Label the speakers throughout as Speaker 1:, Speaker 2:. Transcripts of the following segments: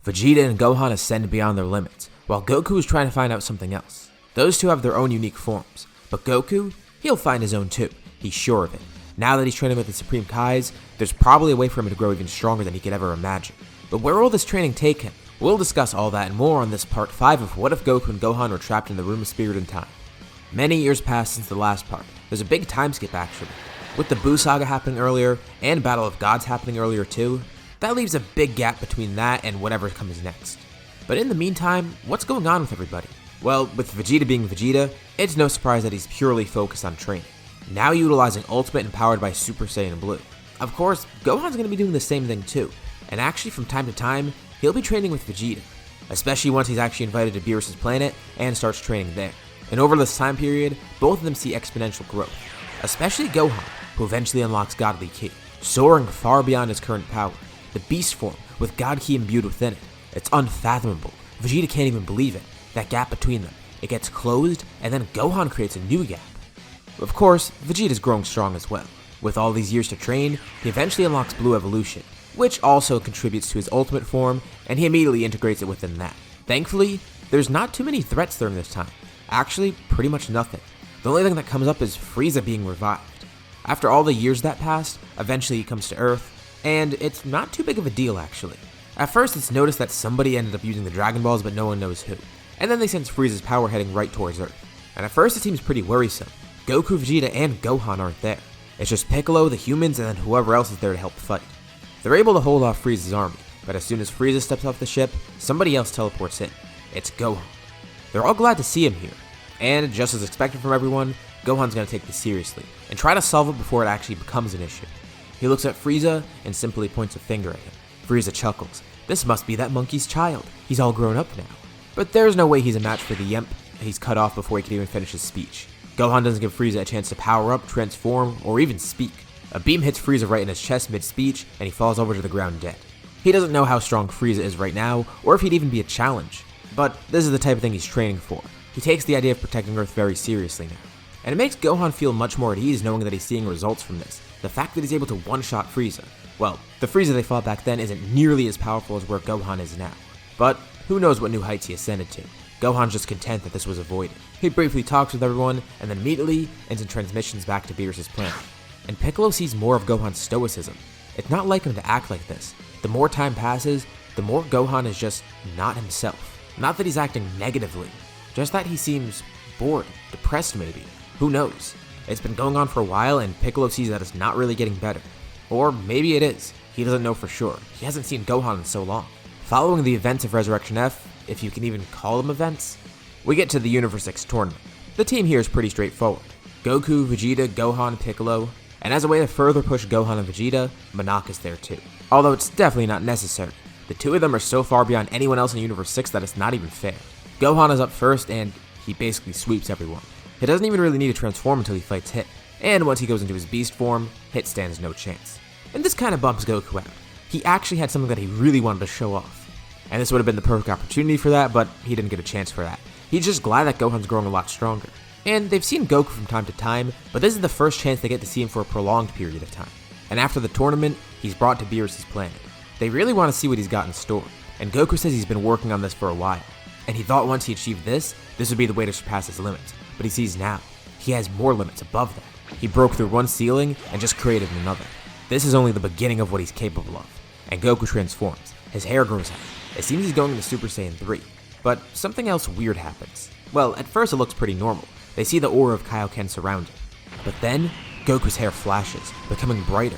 Speaker 1: Vegeta and Gohan ascend beyond their limits, while Goku is trying to find out something else. Those two have their own unique forms, but Goku, he'll find his own too, he's sure of it. Now that he's training with the Supreme Kais, there's probably a way for him to grow even stronger than he could ever imagine. But where will this training take him? We'll discuss all that and more on this part 5 of What If Goku and Gohan Were Trapped in the Room of Spirit and Time. Many years passed since the last part. There's a big time skip actually. With the Buu Saga happening earlier, and Battle of Gods happening earlier too, that leaves a big gap between that and whatever comes next. But in the meantime, what's going on with everybody? Well, with Vegeta being Vegeta, it's no surprise that he's purely focused on training, now utilizing Ultimate and powered by Super Saiyan Blue. Of course, Gohan's going to be doing the same thing too, and actually from time to time, he'll be training with Vegeta, especially once he's actually invited to Beerus' planet and starts training there. And over this time period, both of them see exponential growth, especially Gohan, who eventually unlocks Godly Ki, soaring far beyond his current power. The Beast form, with God Ki imbued within it. It's unfathomable. Vegeta can't even believe it. That gap between them. It gets closed, and then Gohan creates a new gap. Of course, Vegeta's growing strong as well. With all these years to train, he eventually unlocks Blue Evolution, which also contributes to his ultimate form, and he immediately integrates it within that. Thankfully, there's not too many threats during this time. Actually, pretty much nothing. The only thing that comes up is Frieza being revived. After all the years that passed, eventually he comes to Earth, and it's not too big of a deal actually. At first it's noticed that somebody ended up using the Dragon Balls, but no one knows who. And then they sense Frieza's power heading right towards Earth. And at first it seems pretty worrisome. Goku, Vegeta, and Gohan aren't there. It's just Piccolo, the humans, and then whoever else is there to help fight. They're able to hold off Frieza's army, but as soon as Frieza steps off the ship, somebody else teleports in. It's Gohan. They're all glad to see him here. And just as expected from everyone, Gohan's gonna take this seriously, and try to solve it before it actually becomes an issue. He looks at Frieza and simply points a finger at him. Frieza chuckles. This must be that monkey's child. He's all grown up now. But there's no way he's a match for the Yemp. He's cut off before he can even finish his speech. Gohan doesn't give Frieza a chance to power up, transform, or even speak. A beam hits Frieza right in his chest mid-speech, and he falls over to the ground dead. He doesn't know how strong Frieza is right now, or if he'd even be a challenge. But this is the type of thing he's training for. He takes the idea of protecting Earth very seriously now. And it makes Gohan feel much more at ease knowing that he's seeing results from this. The fact that he's able to one-shot Frieza. Well, the Frieza they fought back then isn't nearly as powerful as where Gohan is now. But who knows what new heights he ascended to. Gohan's just content that this was avoided. He briefly talks with everyone, and then immediately ends in transmissions back to Beerus' planet. And Piccolo sees more of Gohan's stoicism. It's not like him to act like this. The more time passes, the more Gohan is just not himself. Not that he's acting negatively, just that he seems bored, depressed maybe. Who knows? It's been going on for a while and Piccolo sees that it's not really getting better. Or maybe it is. He doesn't know for sure. He hasn't seen Gohan in so long. Following the events of Resurrection F, if you can even call them events, we get to the Universe X tournament. The team here is pretty straightforward. Goku, Vegeta, Gohan, Piccolo, and as a way to further push Gohan and Vegeta, Monarch is there too. Although it's definitely not necessary. The two of them are so far beyond anyone else in Universe 6 that it's not even fair. Gohan is up first and he basically sweeps everyone. He doesn't even really need to transform until he fights Hit, and once he goes into his beast form, Hit stands no chance. And this kind of bumps Goku out. He actually had something that he really wanted to show off. And this would have been the perfect opportunity for that, but he didn't get a chance for that. He's just glad that Gohan's growing a lot stronger. And they've seen Goku from time to time, but this is the first chance they get to see him for a prolonged period of time. And after the tournament, he's brought to Beerus' planet. They really want to see what he's got in store, and Goku says he's been working on this for a while. And he thought once he achieved this would be the way to surpass his limits. But he sees now, he has more limits above that. He broke through one ceiling and just created another. This is only the beginning of what he's capable of. And Goku transforms. His hair grows out. It seems he's going into Super Saiyan 3. But something else weird happens. Well, at first it looks pretty normal. They see the aura of Kaioken surround him. But then, Goku's hair flashes, becoming brighter,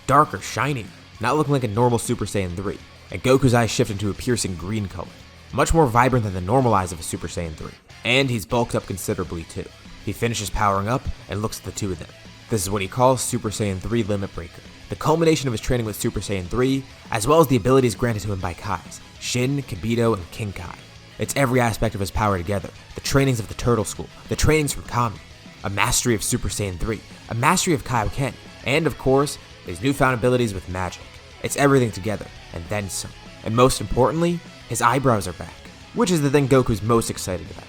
Speaker 1: darker, shinier, not looking like a normal Super Saiyan 3. And Goku's eyes shift into a piercing green color, much more vibrant than the normal eyes of a Super Saiyan 3. And he's bulked up considerably too. He finishes powering up and looks at the two of them. This is what he calls Super Saiyan 3 Limit Breaker, the culmination of his training with Super Saiyan 3, as well as the abilities granted to him by Kais, Shin, Kibito, and King Kai. It's every aspect of his power together, the trainings of the Turtle School, the trainings from Kami, a mastery of Super Saiyan 3, a mastery of Kaioken, and of course, his newfound abilities with magic. It's everything together, and then some. And most importantly, his eyebrows are back, which is the thing Goku's most excited about.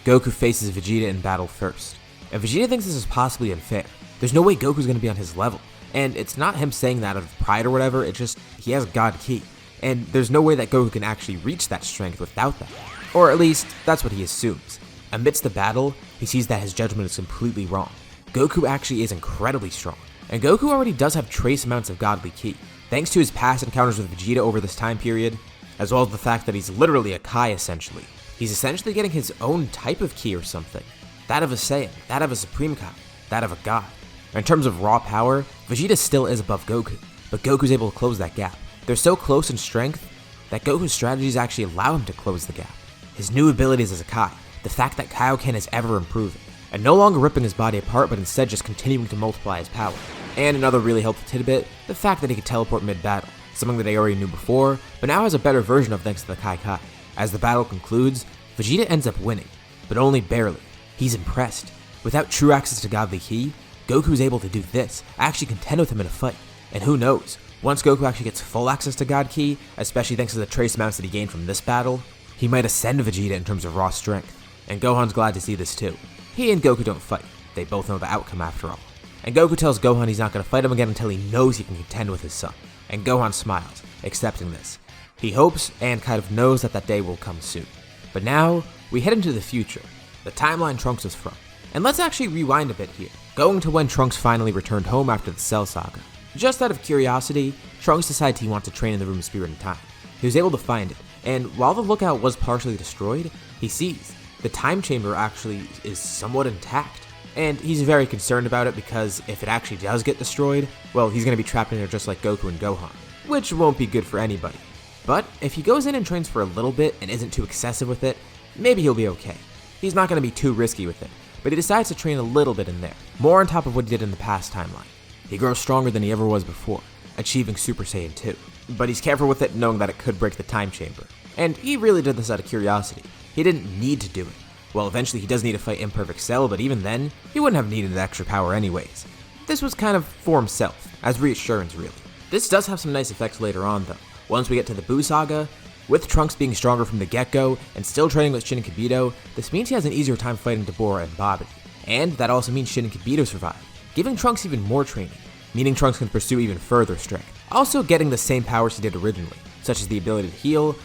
Speaker 1: Goku faces Vegeta in battle first, and Vegeta thinks this is possibly unfair. There's no way Goku's going to be on his level, and it's not him saying that out of pride or whatever, it's just he has God Ki. and there's no way that Goku can actually reach that strength without that. Or at least, that's what he assumes. Amidst the battle, he sees that his judgment is completely wrong. Goku actually is incredibly strong, and Goku already does have trace amounts of godly ki, thanks to his past encounters with Vegeta over this time period, as well as the fact that he's literally a Kai essentially. He's essentially getting his own type of ki or something. That of a Saiyan, that of a Supreme Kai, that of a God. In terms of raw power, Vegeta still is above Goku, but Goku's able to close that gap. They're so close in strength that Goku's strategies actually allow him to close the gap. His new abilities as a Kai, the fact that Kaioken is ever improving, and no longer ripping his body apart but instead just continuing to multiply his power. And another really helpful tidbit, the fact that he could teleport mid-battle, something that I already knew before, but now has a better version of thanks to the Kai Kai. As the battle concludes, Vegeta ends up winning, but only barely. He's impressed. Without true access to godly ki, Goku's able to do this, actually contend with him in a fight. And who knows, once Goku actually gets full access to God Ki, especially thanks to the trace amounts that he gained from this battle, he might ascend Vegeta in terms of raw strength. And Gohan's glad to see this too. He and Goku don't fight, they both know the outcome after all. And Goku tells Gohan he's not going to fight him again until he knows he can contend with his son. And Gohan smiles, accepting this. He hopes and kind of knows that day will come soon. But now, we head into the future, the timeline Trunks is from. And let's actually rewind a bit here, going to when Trunks finally returned home after the Cell Saga. Just out of curiosity, Trunks decides he wants to train in the Room of Spirit and Time. He was able to find it, and while the lookout was partially destroyed, he sees the time chamber actually is somewhat intact. And he's very concerned about it because if it actually does get destroyed, well, he's going to be trapped in there just like Goku and Gohan, which won't be good for anybody. But if he goes in and trains for a little bit and isn't too excessive with it, maybe he'll be okay. He's not going to be too risky with it, but he decides to train a little bit in there, more on top of what he did in the past timeline. He grows stronger than he ever was before, achieving Super Saiyan 2, but he's careful with it knowing that it could break the time chamber. And he really did this out of curiosity. He didn't need to do it. Well, eventually he does need to fight Imperfect Cell, but even then, he wouldn't have needed the extra power anyways. This was kind of for himself, as reassurance really. This does have some nice effects later on though. Once we get to the Buu Saga, with Trunks being stronger from the get-go and still training with Shin and Kibito, this means he has an easier time fighting Dabura and Babidi. And that also means Shin and Kibito survive, giving Trunks even more training, meaning Trunks can pursue even further strength. Also getting the same powers he did originally, such as the ability to heal,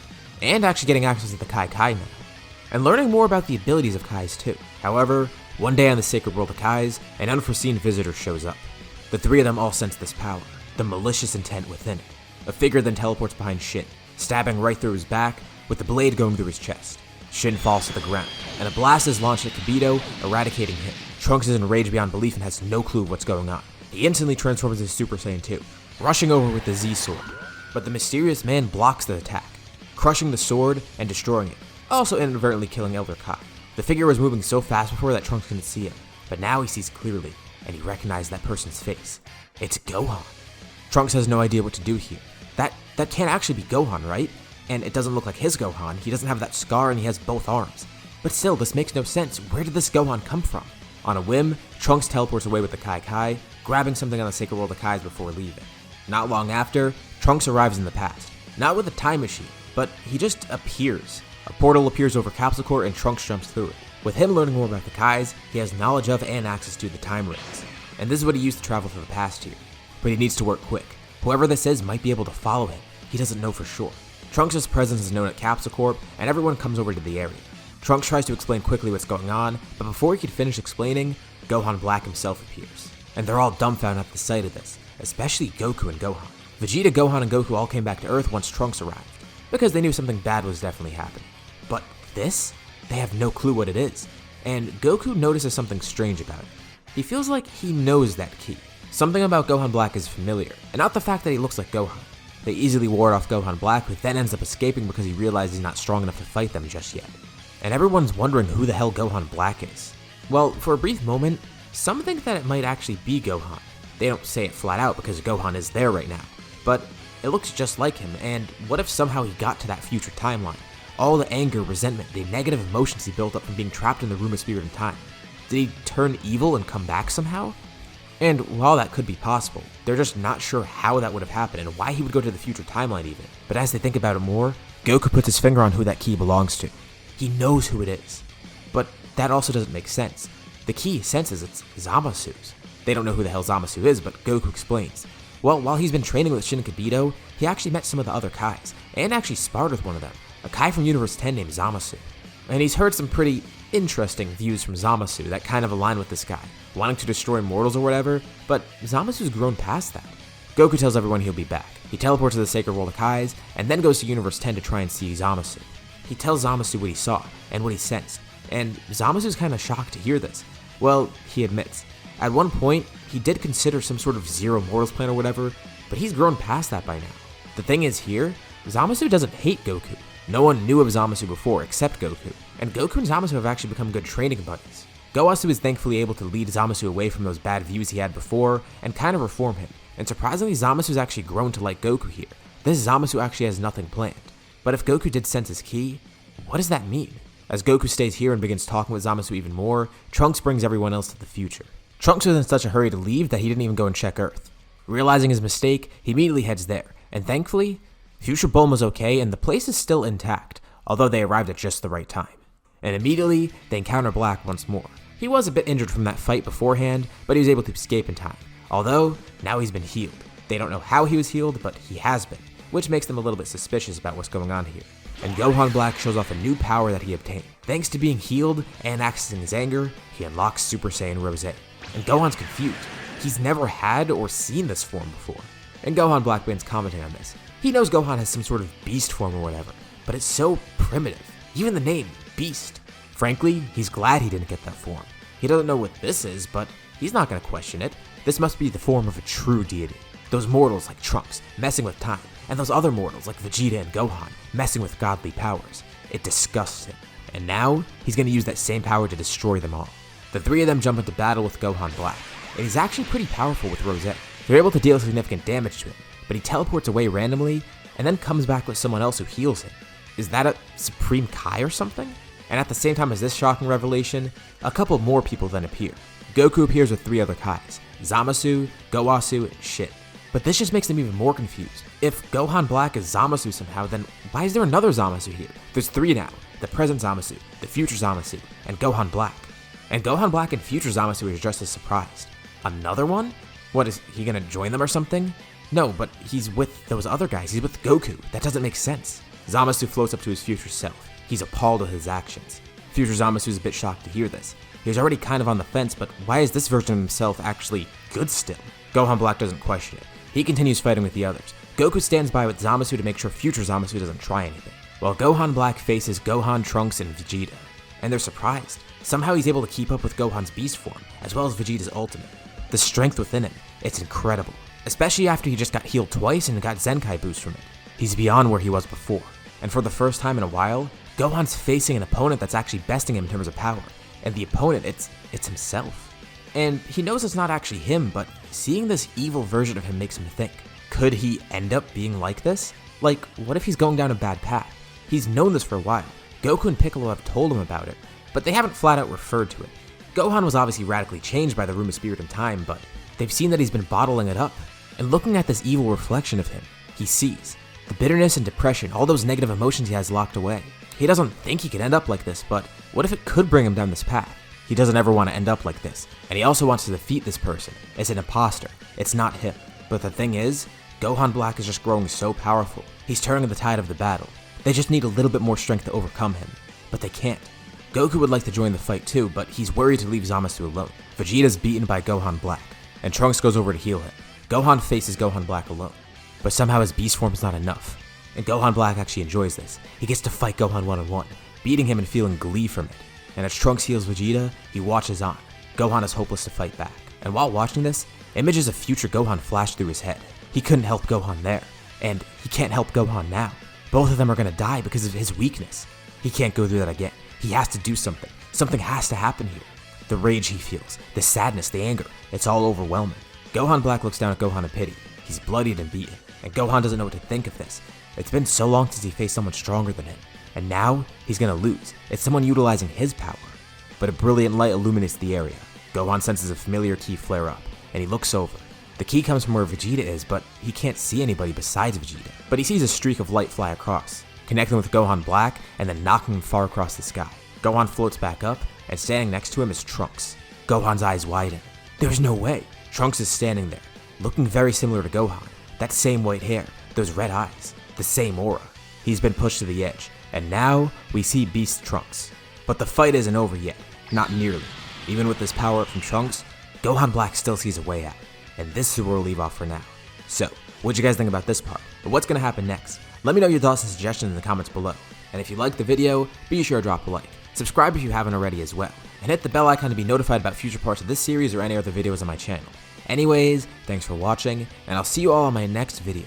Speaker 1: and actually getting access to the Kai Kai now. And learning more about the abilities of Kais too. However, one day on the Sacred World of Kais, an unforeseen visitor shows up. The three of them all sense this power, the malicious intent within it. A figure then teleports behind Shin, stabbing right through his back, with the blade going through his chest. Shin falls to the ground, and a blast is launched at Kibito, eradicating him. Trunks is enraged beyond belief and has no clue what's going on. He instantly transforms into Super Saiyan 2, rushing over with the Z-Sword. But the mysterious man blocks the attack, crushing the sword and destroying it, also inadvertently killing Elder Kai. The figure was moving so fast before that Trunks couldn't see him, but now he sees clearly, and he recognized that person's face. It's Gohan. Trunks has no idea what to do here. That can't actually be Gohan, right? And it doesn't look like his Gohan. He doesn't have that scar and he has both arms. But still, this makes no sense. Where did this Gohan come from? On a whim, Trunks teleports away with the Kai Kai, grabbing something on the Sacred World of Kais before leaving. Not long after, Trunks arrives in the past. Not with a time machine, but he just appears. A portal appears over Capsule Corp and Trunks jumps through it. With him learning more about the Kais, he has knowledge of and access to the time rings. And this is what he used to travel through the past here. But he needs to work quick. Whoever this is might be able to follow him. He doesn't know for sure. Trunks' presence is known at Capsule Corp, and everyone comes over to the area. Trunks tries to explain quickly what's going on, but before he could finish explaining, Gohan Black himself appears. And they're all dumbfounded at the sight of this, especially Goku and Gohan. Vegeta, Gohan, and Goku all came back to Earth once Trunks arrived, because they knew something bad was definitely happening. But this? They have no clue what it is. And Goku notices something strange about it. He feels like he knows that ki. Something about Gohan Black is familiar, and not the fact that he looks like Gohan. They easily ward off Gohan Black, who then ends up escaping because he realizes he's not strong enough to fight them just yet. And everyone's wondering who the hell Gohan Black is. Well, for a brief moment, some think that it might actually be Gohan. They don't say it flat out because Gohan is there right now, but it looks just like him, and what if somehow he got to that future timeline? All the anger, resentment, the negative emotions he built up from being trapped in the Room of Spirit and Time. Did he turn evil and come back somehow? And while that could be possible, they're just not sure how that would have happened and why he would go to the future timeline even. But as they think about it more, Goku puts his finger on who that ki belongs to. He knows who it is. But that also doesn't make sense. The ki senses it's Zamasu's. They don't know who the hell Zamasu is, but Goku explains. Well, while he's been training with Shin and Kibito, he actually met some of the other Kais, and actually sparred with one of them, a guy from Universe 10 named Zamasu. And he's heard some pretty interesting views from Zamasu that kind of align with this guy, wanting to destroy mortals or whatever, but Zamasu's grown past that. Goku tells everyone he'll be back. He teleports to the Sacred World of Kais, and then goes to Universe 10 to try and see Zamasu. He tells Zamasu what he saw, and what he sensed, and Zamasu's kind of shocked to hear this. Well, he admits. At one point, he did consider some sort of Zero Mortals plan or whatever, but he's grown past that by now. The thing is here, Zamasu doesn't hate Goku. No one knew of Zamasu before except Goku, and Goku and Zamasu have actually become good training buddies. Gowasu is thankfully able to lead Zamasu away from those bad views he had before and kind of reform him, and surprisingly Zamasu's actually grown to like Goku here. This Zamasu actually has nothing planned. But if Goku did sense his ki, what does that mean? As Goku stays here and begins talking with Zamasu even more, Trunks brings everyone else to the future. Trunks was in such a hurry to leave that he didn't even go and check Earth. Realizing his mistake, he immediately heads there, and thankfully, Future Bulma's okay and the place is still intact, although they arrived at just the right time. And immediately, they encounter Black once more. He was a bit injured from that fight beforehand, but he was able to escape in time. Although, now he's been healed. They don't know how he was healed, but he has been, which makes them a little bit suspicious about what's going on here. And Gohan Black shows off a new power that he obtained. Thanks to being healed and accessing his anger, he unlocks Super Saiyan Rose. And Gohan's confused. He's never had or seen this form before. And Gohan Black begins commenting on this. He knows Gohan has some sort of beast form or whatever, but it's so primitive. Even the name, Beast. Frankly, he's glad he didn't get that form. He doesn't know what this is, but he's not going to question it. This must be the form of a true deity. Those mortals like Trunks, messing with time, and those other mortals like Vegeta and Gohan, messing with godly powers. It disgusts him. And now, he's going to use that same power to destroy them all. The three of them jump into battle with Gohan Black, and he's actually pretty powerful with Rose. They're able to deal significant damage to him, but he teleports away randomly, and then comes back with someone else who heals him. Is that a Supreme Kai or something? And at the same time as this shocking revelation, a couple more people then appear. Goku appears with 3 other Kais, Zamasu, Gowasu, and Shin. But this just makes them even more confused. If Gohan Black is Zamasu somehow, then why is there another Zamasu here? There's 3 now, the present Zamasu, the future Zamasu, and Gohan Black. And Gohan Black and future Zamasu are just as surprised. Another one? What, is he gonna join them or something? No, but he's with those other guys. He's with Goku. That doesn't make sense. Zamasu floats up to his future self. He's appalled at his actions. Future Zamasu is a bit shocked to hear this. He was already kind of on the fence, but why is this version of himself actually good still? Gohan Black doesn't question it. He continues fighting with the others. Goku stands by with Zamasu to make sure future Zamasu doesn't try anything, while Gohan Black faces Gohan, Trunks, and Vegeta. And they're surprised. Somehow he's able to keep up with Gohan's beast form, as well as Vegeta's ultimate. The strength within him, it's incredible. Especially after he just got healed twice and got Zenkai boost from it. He's beyond where he was before. And for the first time in a while, Gohan's facing an opponent that's actually besting him in terms of power. And the opponent, it's himself. And he knows it's not actually him, but seeing this evil version of him makes him think, could he end up being like this? Like, what if he's going down a bad path? He's known this for a while. Goku and Piccolo have told him about it, but they haven't flat out referred to it. Gohan was obviously radically changed by the Room of Spirit and Time, but they've seen that he's been bottling it up. And looking at this evil reflection of him, he sees the bitterness and depression, all those negative emotions he has locked away. He doesn't think he could end up like this, but what if it could bring him down this path? He doesn't ever want to end up like this, and he also wants to defeat this person. It's an imposter. It's not him. But the thing is, Gohan Black is just growing so powerful. He's turning the tide of the battle. They just need a little bit more strength to overcome him, but they can't. Goku would like to join the fight too, but he's worried to leave Zamasu alone. Vegeta's beaten by Gohan Black, and Trunks goes over to heal him. Gohan faces Gohan Black alone, but somehow his beast form is not enough, and Gohan Black actually enjoys this. He gets to fight Gohan one-on-one, beating him and feeling glee from it. And as Trunks heals Vegeta, he watches on. Gohan is hopeless to fight back, and while watching this, images of future Gohan flash through his head. He couldn't help Gohan there, and he can't help Gohan now. Both of them are gonna die because of his weakness. He can't go through that again. He has to do something. Something has to happen here. The rage he feels, the sadness, the anger, it's all overwhelming. Gohan Black looks down at Gohan in pity. He's bloodied and beaten, and Gohan doesn't know what to think of this. It's been so long since he faced someone stronger than him, and now he's gonna lose. It's someone utilizing his power. But a brilliant light illuminates the area. Gohan senses a familiar ki flare up, and he looks over. The ki comes from where Vegeta is, but he can't see anybody besides Vegeta. But he sees a streak of light fly across, connecting with Gohan Black and then knocking him far across the sky. Gohan floats back up, and standing next to him is Trunks. Gohan's eyes widen. There's no way. Trunks is standing there, looking very similar to Gohan. That same white hair, those red eyes, the same aura. He's been pushed to the edge, and now we see Beast Trunks. But the fight isn't over yet, not nearly. Even with this power up from Trunks, Gohan Black still sees a way out, and this is where we'll leave off for now. So, what'd you guys think about this part? Or what's gonna happen next? Let me know your thoughts and suggestions in the comments below. And if you liked the video, be sure to drop a like. Subscribe if you haven't already as well, and hit the bell icon to be notified about future parts of this series or any other videos on my channel. Anyways, thanks for watching, and I'll see you all on my next video.